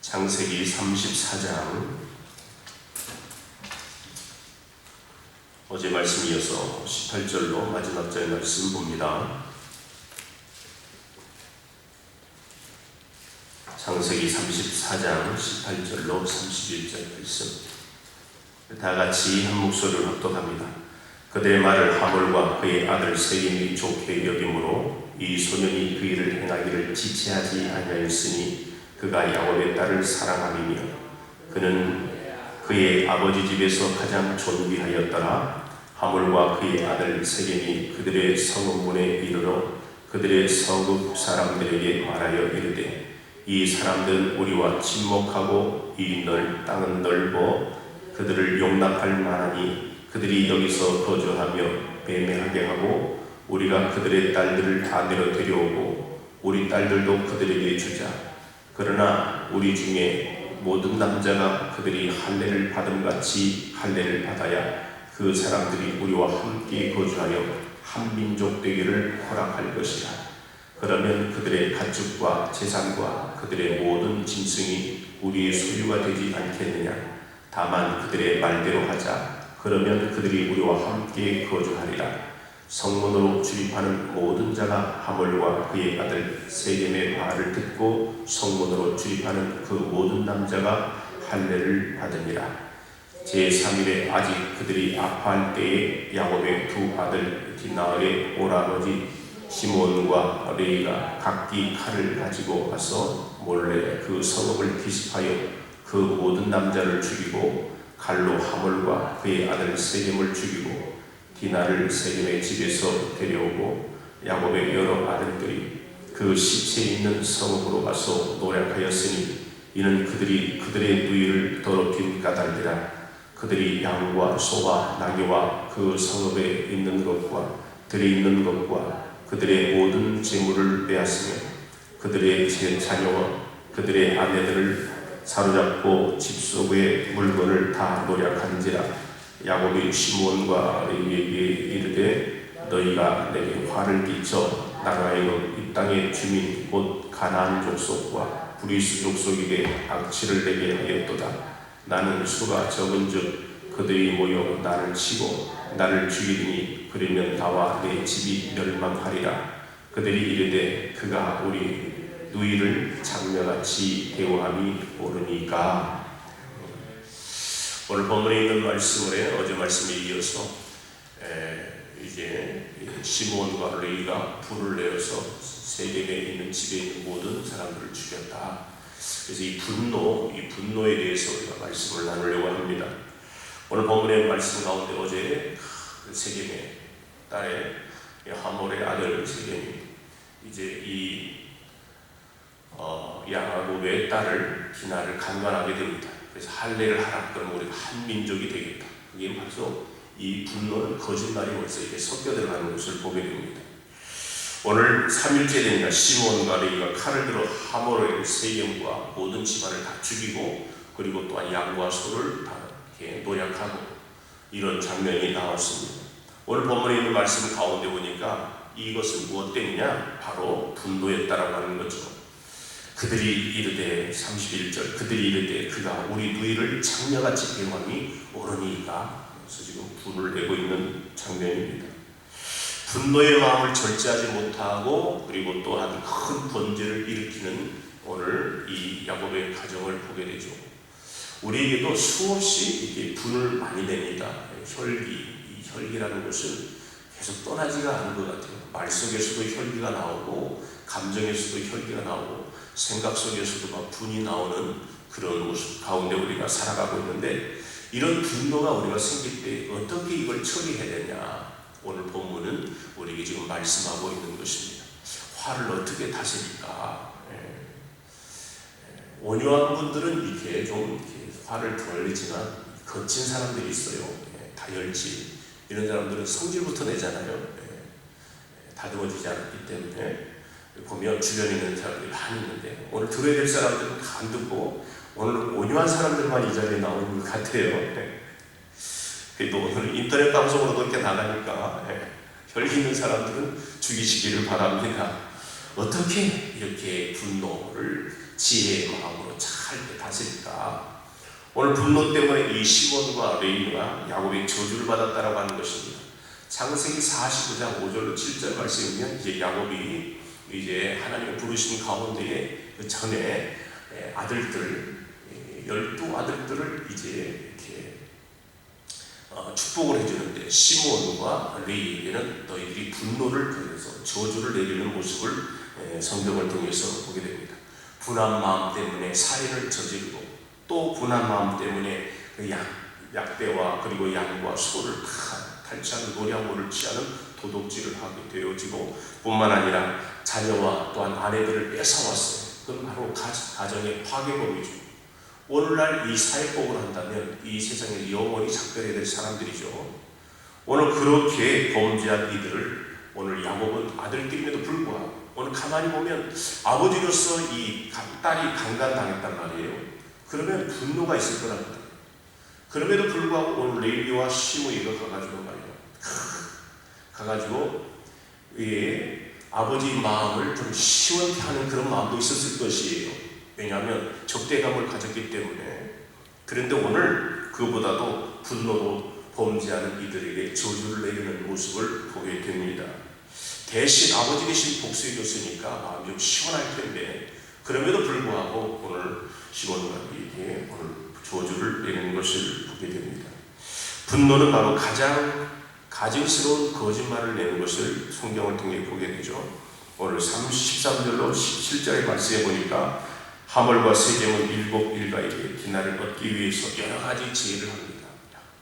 창세기 34장 어제 말씀 이어서 18절로 마지막 절 말씀 봅니다. 창세기 34장 18절로 31절 말씀 다같이 한 목소리로 합독합니다. 그들의 말을 하몰과 그의 아들 세겜이 좋게 여김으로 이 소년이 그 일을 행하기를 지체하지 아니하였으니 그가 야곱의 딸을 사랑함이며 그는 그의 아버지 집에서 가장 존귀하였더라. 하몰과 그의 아들 세겜이 그들의 성읍문에 이르러 그들의 서읍 사람들에게 말하여 이르되 이 사람들은 우리와 친목하고 이 땅은 넓어 그들을 용납할 만하니 그들이 여기서 거주하며 매매하게 하고 우리가 그들의 딸들을 다 내려 데려오고 우리 딸들도 그들에게 주자. 그러나 우리 중에 모든 남자가 그들이 할례를 받음같이 할례를 받아야 그 사람들이 우리와 함께 거주하여 한 민족 되기를 허락할 것이라. 그러면 그들의 가축과 재산과 그들의 모든 짐승이 우리의 소유가 되지 않겠느냐. 다만 그들의 말대로 하자. 그러면 그들이 우리와 함께 거주하리라. 성문으로 출입하는 모든 자가 하몰과 그의 아들 세겜의 말을 듣고 성문으로 출입하는 그 모든 남자가 할례를 받으니라. 제3일에 아직 그들이 아파할 때에 야곱의 두 아들 디나의 오라버지 시몬과 레이가 각기 칼을 가지고 와서 몰래 그 성읍을 기습하여 그 모든 남자를 죽이고 칼로 하몰과 그의 아들 세겜을 죽이고 디나를 세겜의 집에서 데려오고 야곱의 여러 아들들이 그 시체에 있는 성읍으로 가서 노략하였으니 이는 그들이 그들의 누이를 더럽힌 까닭이라. 그들이 양과 소와 나귀와 그 성읍에 있는 것과 들이 있는 것과 그들의 모든 재물을 빼앗으며 그들의 자녀와 그들의 아내들을 사로잡고 집 속의 물건을 다 노략한지라. 야곱이 시몬과 레위에게 이르되 너희가 내게 화를 끼쳐 나라에는 이 땅의 주민 곧 가나안 족속과 브리스 족속에게 악취를 내게 하였도다. 나는 수가 적은즉 그들이 모여 나를 치고 나를 죽이리니 그러면 나와 내 집이 멸망하리라. 그들이 이르되 그가 우리 누이를 장녀같이 대우함이 옳으니까. 오늘 본문에 있는 말씀을 어제 말씀에 이어서 이제 시몬과 레위가 불을 내어서 세겜에 있는 집에 있는 모든 사람들을 죽였다. 그래서 이 분노에 대해서 우리가 말씀을 나누려고 합니다. 오늘 본문의 말씀 가운데 어제 세겜의 딸의 하몰의 아들 세겜이 이제 이 야곱의 딸을 디나를 강간하게 됩니다. 그래서 할례를 하라. 그러면 우리가 한 민족이 되겠다. 이게 벌써 이 분노는 거짓말이 벌써 이렇게 섞여 들어가는 것을 보게 됩니다. 오늘 3일째 되니까 시몬과 레위가 칼을 들어 하몰의 세겜과 모든 집안을 다 죽이고 그리고 또한 양과 소를 다 이렇게 노략하고 이런 장면이 나왔습니다. 오늘 본문에 있는 말씀 가운데 보니까 이것은 무엇 때문이냐? 바로 분노였다라고 하는 거죠. 그들이 이르되 31절 그들이 이르되 그가 우리 누이를 장녀같이 대우함이 옳으니까. 그래서 지금 분을 내고 있는 장면입니다. 분노의 마음을 절제하지 못하고 그리고 또 아주 큰 번제를 일으키는 오늘 이 야곱의 가정을 보게 되죠. 우리에게도 수없이 이렇게 분을 많이 냅니다. 이 혈기라는 것은 계속 떠나지가 않은 것 같아요. 말 속에서도 혈기가 나오고 감정에서도 혈기가 나오고 생각 속에서도 막 분이 나오는 그런 모습 가운데 우리가 살아가고 있는데 이런 분노가 우리가 생길 때 어떻게 이걸 처리해야 되냐. 오늘 본문은 우리에게 지금 말씀하고 있는 것입니다. 화를 어떻게 다스릴까. 온유한 분들은 이렇게 좀 화를 덜 내지만 거친 사람들이 있어요. 다혈질 이런 사람들은 성질부터 내잖아요. 다듬어지지 않기 때문에 보면 주변에 있는 사람들이 많이 있는데 오늘 들어야 될 사람들은 다 안 듣고 오늘 온유한 사람들만 이 자리에 나오는 것 같아요. 또 오늘 인터넷 방송으로도 이렇게 나가니까 혈기 있는 사람들은 죽이시기를 바랍니다. 어떻게 이렇게 분노를 지혜의 마음으로 잘 다스렸다. 오늘 분노 때문에 이 시몬과 레위가 야곱이 저주를 받았다라고 하는 것입니다. 창세기 49장 5절로 7절 말씀이면 이제 야곱이 이제 하나님의 부르신 가운데에 그 전에 아들들 12아들들을 이제 이렇게 축복을 해주는데 시몬과 레위에게는 너희들이 분노를 통해서 저주를 내리는 모습을 성경을 통해서 보게 됩니다. 분한 마음 때문에 살인을 저지르고 또 분한 마음 때문에 그 약대와 그리고 양과 소를 탈취하는 노량모를 취하는 도둑질을 하게 되어지고 뿐만 아니라 자녀와 또한 아내들을 뺏어왔어요. 그건 바로 가정의 파괴범이죠. 오늘날 이 사회법을 한다면 이 세상에 영원히 작별해야 될 사람들이죠. 오늘 그렇게 범죄한 이들을 오늘 야곱은 아들들임에도 불구하고 오늘 가만히 보면 아버지로서 이 딸이 강간당했단 말이에요. 그러면 분노가 있을 거랍니다. 그럼에도 불구하고 오늘 레위와 시므이가 가가지고 말이에요. 가가지고 아버지 마음을 좀 시원케 하는 그런 마음도 있었을 것이에요. 왜냐하면 적대감을 가졌기 때문에. 그런데 오늘 그보다도 분노로 범죄하는 이들에게 저주를 내리는 모습을 보게 됩니다. 대신 아버지 대신 복수해 줬으니까 마음이 좀 시원할 텐데 그럼에도 불구하고 오늘 시몬과 레위에게 오늘 저주를 내리는 것을 보게 됩니다. 분노는 바로 가장 가증스러운 거짓말을 내는 것을 성경을 통해 보게 되죠. 오늘 13절로 17절의 말씀에 보니까 하물과 세겜은 일곱 일가에게 기나를 얻기 위해서 여러 가지 제의를 합니다.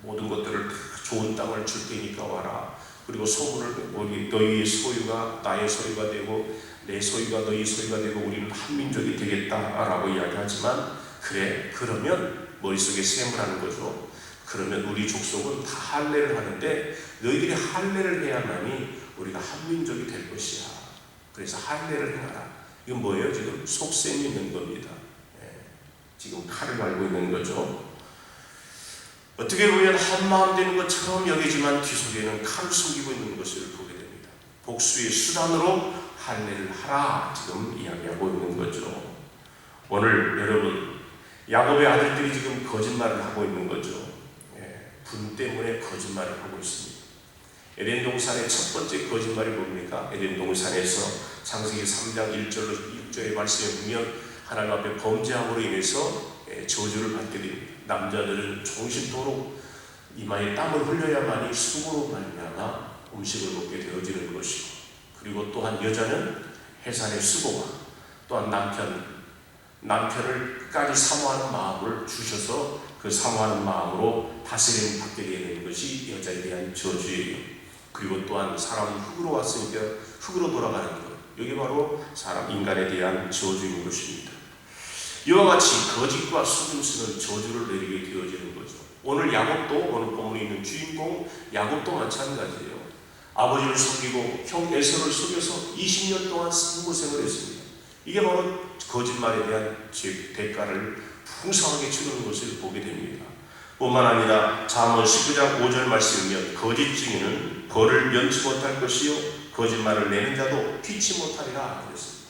모든 것들을 좋은 땅을 줄 테니까 와라. 그리고 소문을 너희의 소유가 나의 소유가 되고 내 소유가 너희 소유가 되고 우리는 한 민족이 되겠다라고 이야기하지만 그래 그러면 머릿속에 셈을 하는 거죠. 그러면 우리 족속은 다 할례를 하는데 너희들이 할례를 해야만이 우리가 한 민족이 될 것이야. 그래서 할례를 행하라. 이건 뭐예요? 지금 속셈이 있는 겁니다. 지금 칼을 갈고 있는 거죠. 어떻게 보면 한마음 되는 것처럼 여기지만 뒤속에는 칼을 숨기고 있는 것을 보게 됩니다. 복수의 수단으로 할례를 하라 지금 이야기하고 있는 거죠. 오늘 여러분 야곱의 아들들이 지금 거짓말을 하고 있는 거죠. 분 때문에 거짓말을 하고 있습니다. 에덴 동산의 첫 번째 거짓말이 뭡니까? 에덴 동산에서 창세기 3장 1절로 6절의 말씀에 보면 하나님 앞에 범죄함으로 인해서 저주를 받게 됩니다. 남자들은 종신토록 이마에 땀을 흘려야만이 수고로 말미암아 음식을 먹게 되어지는 것이고 그리고 또한 여자는 해산의 수고와 또한 남편을 끝까지 사모하는 마음을 주셔서 그 사모하는 마음으로 다스림 받게 되는 것이 여자에 대한 저주예요. 그리고 또한 사람은 흙으로 왔으니까 흙으로 돌아가는 것. 이게 바로 사람 인간에 대한 저주인 것입니다. 이와 같이 거짓과 속임수는 저주를 내리게 되어지는 거죠. 오늘 야곱도 오늘 본문에 있는 주인공 야곱도 마찬가지예요. 아버지를 속이고 형 에서를 속여서 20년 동안 산고생을 했습니다. 이게 바로 거짓말에 대한 대가를 풍성하게 치르는 것을 보게 됩니다. 뿐만 아니라 잠언 19장 5절 말씀이면 거짓 증인은 벌을 면치 못할 것이요 거짓말을 내는 자도 피치 못하리라 그랬습니다.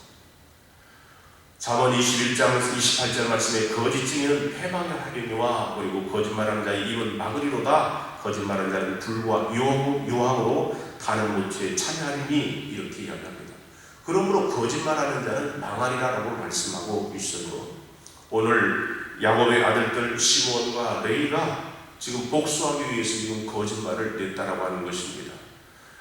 잠언 21장 28절 말씀에 거짓 증인은 패망을 하려니와 그리고 거짓말하는 자의 입은 막으리로다 거짓말하는 자는 불과 유황으로 다는 못에 참여하리니 이렇게 이야기합니다. 그러므로 거짓말하는 자는 망하리라라고 말씀하고 있어요. 오늘 야곱의 아들들 시몬과 레위가 지금 복수하기 위해서 지금 거짓말을 냈다라고 하는 것입니다.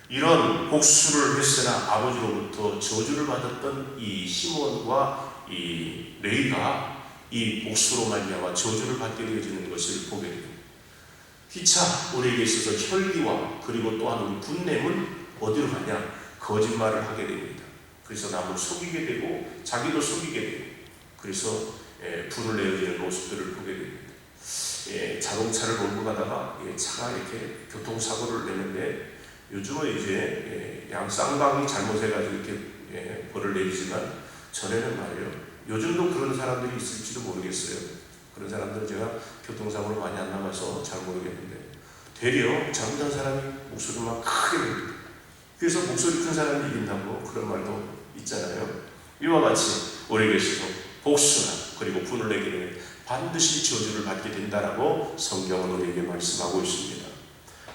이런 복수를 했으나 아버지로부터 저주를 받았던 이 시몬과 이 레위가 이 복수로 말미암아 저주를 받게 되어지는 것을 보게 됩니다. 피차 우리에게 있어서 혈기와 그리고 또한 우리 분냄은 어디로 가냐? 거짓말을 하게 됩니다. 그래서 남을 속이게 되고 자기도 속이게 되고 그래서 분을 내어지는 모습들을 보게 됩니다. 자동차를 몰고 가다가 차가 이렇게 교통사고를 내는데 요즘은 이제 쌍방이 잘못해가지고 이렇게 벌을 내리지만 전에는 말이에요. 요즘도 그런 사람들이 있을지도 모르겠어요. 그런 사람들은 제가 교통사고를 많이 안 나가서 잘 모르겠는데 되려 잘못한 사람이 목소리만 크게 냅니다. 그래서 목소리 큰 사람이 이긴다고 그런 말도 있잖아요. 이와 같이 우리에게 있어서 복수나 그리고 분을 내게 되면 반드시 저주를 받게 된다라고 성경은 우리에게 말씀하고 있습니다.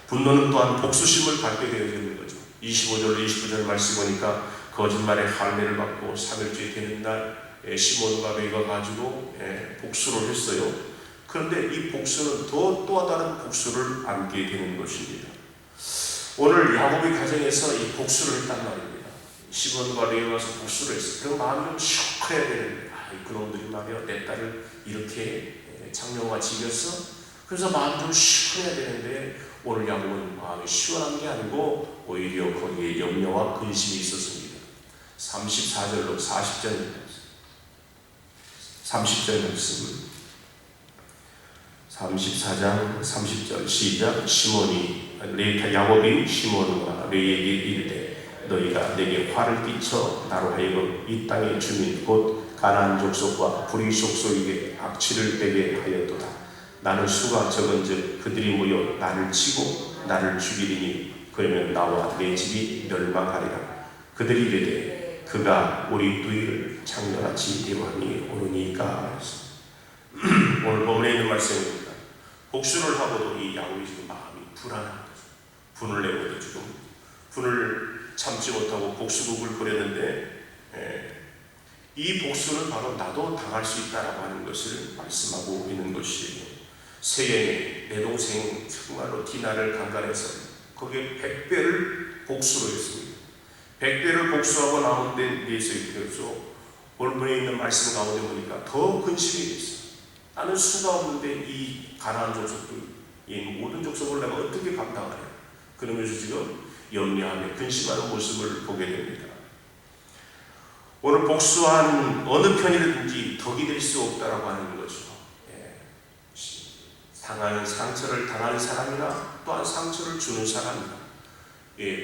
분노는 또한 복수심을 갖게 되어지는 거죠. 25절 29절 말씀 보니까 거짓말에 할례를 받고 3일째 되는 날 시몬과 레위가 가지고 복수를 했어요. 그런데 이 복수는 또 다른 복수를 안게 되는 것입니다. 오늘 야곱의 가정에서 이 복수를 했단 말입니다. 시몬과 레위가 와서 복수를 했어요. 그럼 마음이 좀 시원해야 되는데 그놈들이 말이야 내 딸을 이렇게 장녀가 지겼어? 그래서 마음이 좀 시원해야 되는데 오늘 야곱은 마음이 시원한 게 아니고 오히려 거기에 염려와 근심이 있었습니다. 34절로 30절 말씀 34장 30절 시작. 야곱이 시몬과 레위에게 이르되 너희가 내게 화를 끼쳐 나로 하여금 이 땅의 주민 곧 가나안 족속과 불의 족속에게 악취를 내게 하였도다. 나는 수가 적은즉 그들이 모여 나를 치고 나를 죽이리니 그러면 나와 내 집이 멸망하리라. 그들이 이르되 그가 우리 누이를 장녀같이 대우하니 오르니까. 오늘 본문에 있는 말씀입니다. 복수를 하고도 이 야곱이 지금 마음이 불안한 거죠. 분을 내고도 지금 분을 참지 못하고 복수극을 벌였는데 이 복수는 바로 나도 당할 수 있다라고 하는 것을 말씀하고 있는 것이에요. 세경에 내 동생 정말로 디나를 강간해서 거기에 100배를 복수로 했습니다. 100배를 복수하고 나온 데 대해서 그래서 본문에 있는 말씀 가운데 보니까 더 근심이 됐어요. 나는 수가 없는데 이 가나안 족속들, 이 모든 족속을 내가 어떻게 감당하냐. 그러면서 지금 염려하며 근심하는 모습을 보게 됩니다. 오늘 복수한 어느 편이든지 덕이 될 수 없다라고 하는 거죠. 당하는 상처를 당하는 사람이나 또한 상처를 주는 사람이나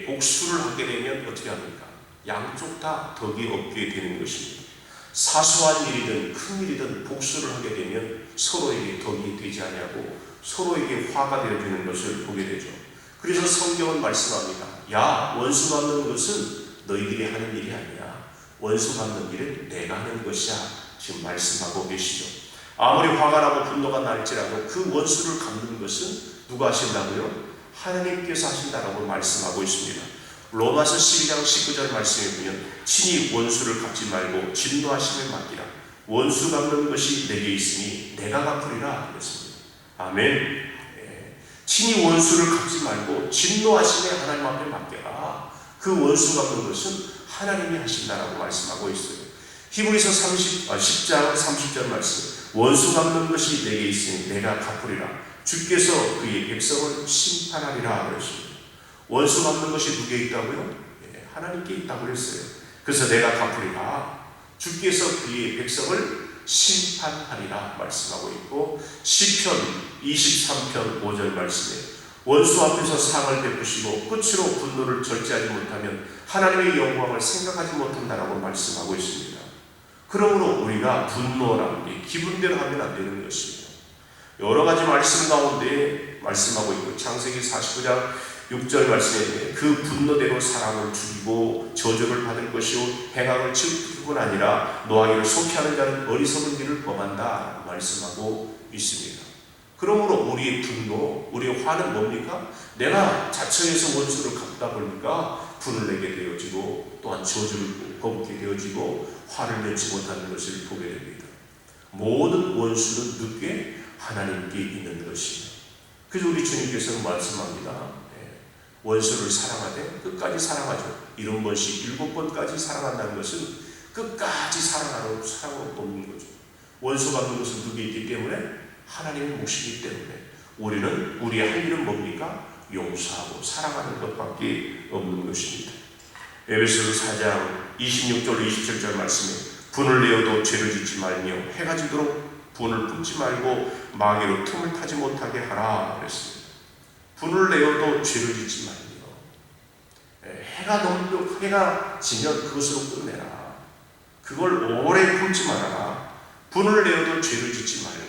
복수를 하게 되면 어떻게 합니까? 양쪽 다 덕이 없게 되는 것입니다. 사소한 일이든 큰 일이든 복수를 하게 되면 서로에게 덕이 되지 않냐고 서로에게 화가 되어지는 것을 보게 되죠. 그래서 성경은 말씀합니다. 야, 원수 갚는 것은 너희들이 하는 일이 아니야. 원수 갚는 일은 내가 하는 것이야. 지금 말씀하고 계시죠. 아무리 화가 나고 분노가 날지라도 그 원수를 갚는 것은 누가 하신다고요? 하나님께서 하신다라고 말씀하고 있습니다. 로마서 12장 19절 말씀에 보면 친히 원수를 갚지 말고 진노하심에 맡기라. 원수 갚는 것이 내게 있으니 내가 갚으리라 그랬습니다. 아멘. 친히 원수를 갚지 말고 진노하심에 하나님 앞에 맡겨라. 그 원수 갚는 것은 하나님이 하신다라고 말씀하고 있어요. 히브리서 10장 30절 말씀. 원수 갚는 것이 내게 있으니 내가 갚으리라. 주께서 그의 백성을 심판하리라 그랬습니다. 원수 갚는 것이 누구에 있다고요? 하나님께 있다고 그랬어요. 그래서 내가 갚으리라. 주께서 그의 백성을 심판하리라 말씀하고 있고, 시편 23편 5절 말씀에 원수 앞에서 상을 베푸시고 끝으로 분노를 절제하지 못하면 하나님의 영광을 생각하지 못한다라고 말씀하고 있습니다. 그러므로 우리가 분노나 기분대로 하면 안 되는 것입니다. 여러 가지 말씀 가운데 말씀하고 있고, 창세기 49장 6절 말씀에 그 분노대로 사람을 죽이고 저주를 받을 것이요 행악을 치울 뿐 아니라 노하기를 속히하는 자는 어리석은 길을 범한다 말씀하고 있습니다. 그러므로 우리의 분노, 우리의 화는 뭡니까? 내가 자처해서 원수를 갚다 보니까 분을 내게 되어지고 또한 저주를 거부게 되어지고 화를 내지 못하는 것을 보게 됩니다. 모든 원수는 누구께? 하나님께 있는 것입니다. 그래서 우리 주님께서는 말씀합니다. 원수를 사랑하되 끝까지 사랑하죠. 70번씩 7번까지 사랑한다는 것은 끝까지 사랑하는 사랑은 없는 거죠. 원수 갚는 것은 누구에 있기 때문에? 하나님의 몫이기 때문에 우리는 우리의 할 일은 뭡니까? 용서하고 사랑하는 것밖에 없는 것입니다. 에베소서 4장 26절 27절 말씀에 분을 내어도 죄를 짓지 말며 해가 지도록 분을 품지 말고 마귀로 틈을 타지 못하게 하라 그랬습니다. 분을 내어도 죄를 짓지 말며 해가 지면 그것으로 끝내라. 그걸 오래 품지 말아라. 분을 내어도 죄를 짓지 말고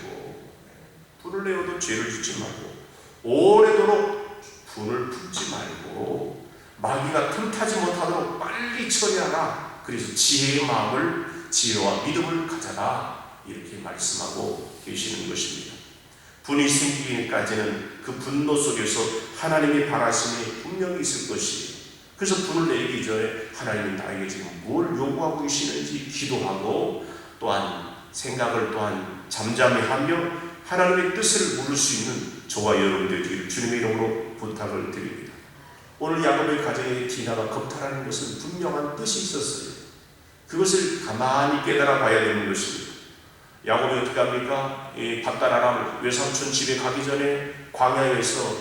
오래도록 분을 품지 말고 마귀가 틈타지 못하도록 빨리 처리하라. 그래서 지혜의 마음을 지혜와 믿음을 가져라 이렇게 말씀하고 계시는 것입니다. 분이 생기기까지는 그 분노 속에서 하나님의 바라심이 분명히 있을 것이에요. 그래서 분을 내기 전에 하나님이 나에게 지금 뭘 요구하고 계시는지 기도하고 또한 생각을 또한 잠잠히 하며 하나님의 뜻을 물을 수 있는 저와 여러분들 되기를 주님의 이름으로 부탁을 드립니다. 오늘 야곱의 가정에 디나가 겁탈하는 것은 분명한 뜻이 있었어요. 그것을 가만히 깨달아 봐야 되는 것입니다. 야곱이 어떻게 합니까? 밧다라람 외삼촌 집에 가기 전에 광야에서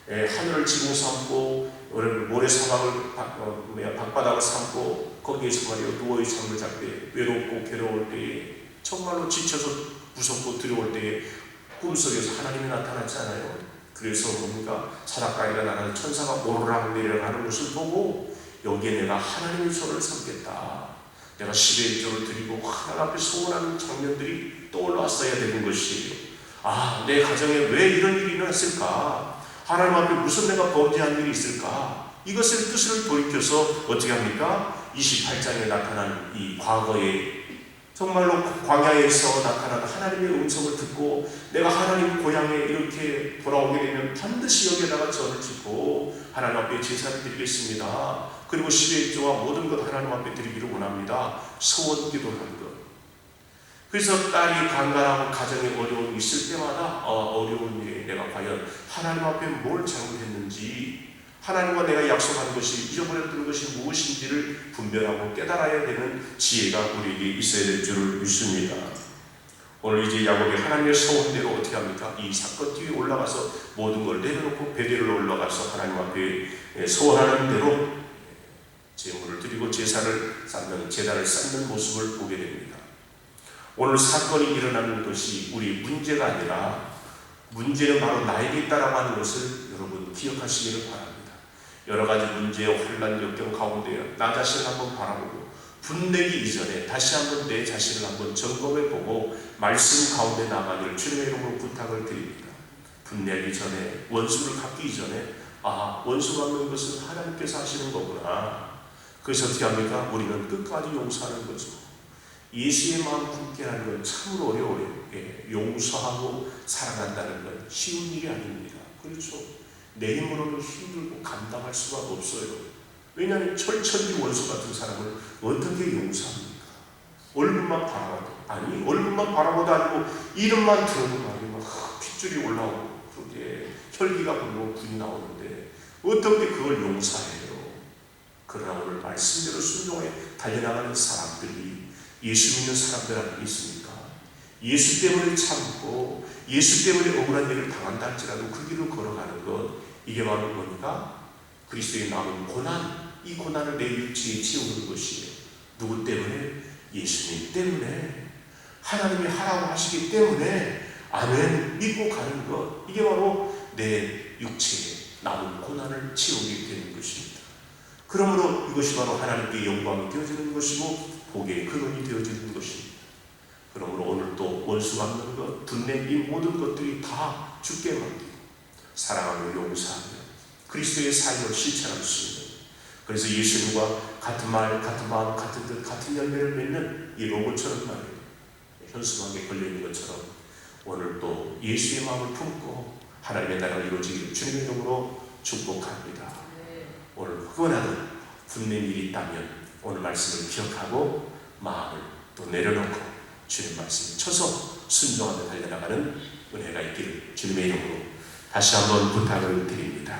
하늘을 지붕 삼고 모래사막을 방바닥을 삼고 거기에서 말이요 누워의 잠을 잘 때 외롭고 괴로울 때에 정말로 지쳐서 무섭고 두려울 때에 꿈속에서 하나님이 나타났잖아요. 그래서 뭡니까? 사닥다리가 나가는 천사가 오르락 내려가는 것을 보고 여기에 내가 하나님의 손을 삼겠다. 내가 10의 1조를 드리고 하나님 앞에 소원하는 장면들이 떠올랐어야 되는 것이에요. 내 가정에 왜 이런 일이 일어났을까? 하나님 앞에 무슨 내가 범죄한 일이 있을까? 이것을 뜻을 돌이켜서 어떻게 합니까? 28장에 나타난 이 과거의 정말로 광야에서 나타난 하나님의 음성을 듣고 내가 하나님 고향에 이렇게 돌아오게 되면 반드시 여기에다가 전을 짓고 하나님 앞에 제사를 드리겠습니다. 그리고 10의 1조와 모든 것 하나님 앞에 드리기를 원합니다. 소원 기도하는 것. 그래서 딸이 간간하고 가정에 어려움이 있을 때마다 어려운 일에 내가 과연 하나님 앞에 뭘 잘못했는지 하나님과 내가 약속한 것이 잊어버렸던 것이 무엇인지를 분별하고 깨달아야 되는 지혜가 우리에게 있어야 될 줄을 믿습니다. 오늘 이제 야곱이 하나님의 소원대로 어떻게 합니까? 이 사건 뒤에 올라가서 모든 걸 내려놓고 베델로 올라가서 하나님 앞에 소원하는 대로 제물을 드리고 제단을 쌓는 모습을 보게 됩니다. 오늘 사건이 일어나는 것이 우리 문제가 아니라 문제는 바로 나에게 있다라고 하는 것을 여러분 기억하시기를 바랍니다. 여러 가지 문제와 혼란 역경 가운데 나 자신을 한번 바라보고 분내기 이전에 다시 한번 내 자신을 한번 점검해보고 말씀 가운데 나가기를 주님의 이름으로 부탁을 드립니다. 분내기 전에 원수를 갚기 전에 원수 갚는 것은 하나님께서 하시는 거구나. 그래서 어떻게 합니까? 우리는 끝까지 용서하는 거죠. 예수의 마음 품게 하는 건 참으로 어려워요. 용서하고 사랑한다는 건 쉬운 일이 아닙니다. 그렇죠? 내 힘으로는 힘들고 감당할 수가 없어요. 왜냐하면 철천지 원수 같은 사람을 어떻게 용서합니까? 얼굴만 바라봐도 얼굴만 바라봐도 아니고 이름만 들어도 막 핏줄이 올라오고 그게 혈기가 흐르고 불이 나오는데 어떻게 그걸 용서해요? 그러나 오늘 말씀대로 순종해 달려나가는 사람들이 예수 믿는 사람들 안에 있습니까? 예수 때문에 참고 예수 때문에 억울한 일을 당한다 할지라도 그 길을 걸어가는 것, 이게 바로 뭡니까? 그리스도의 남은 고난, 이 고난을 내 육체에 채우는 것이에요. 누구 때문에? 예수님 때문에, 하나님이 하라고 하시기 때문에 아멘 믿고 가는 것, 이게 바로 내 육체에 남은 고난을 채우게 되는 것입니다. 그러므로 이것이 바로 하나님께 영광이 되어지는 것이고 복의 근원이 되어지는 것입니다. 그러므로 오늘 또 원수 갚는 것, 분낸 이 모든 것들이 다 죽게 만들고 사랑하며 용서하며 그리스도의 삶을 실천할 수 있는, 그래서 예수님과 같은 말, 같은 마음, 같은 뜻, 같은 열매를 맺는 이 로봇처럼 말이에요. 현수막에 걸려있는 것처럼 오늘 또 예수의 마음을 품고 하나님의 나라가 이루어지기를 주님의 이름으로 축복합니다. 오늘 흑원하는 분낸 일이 있다면 오늘 말씀을 기억하고 마음을 또 내려놓고 주님 말씀을 쳐서 순종하며 달려나가는 은혜가 있기를 주님의 이름으로 다시 한번 부탁을 드립니다.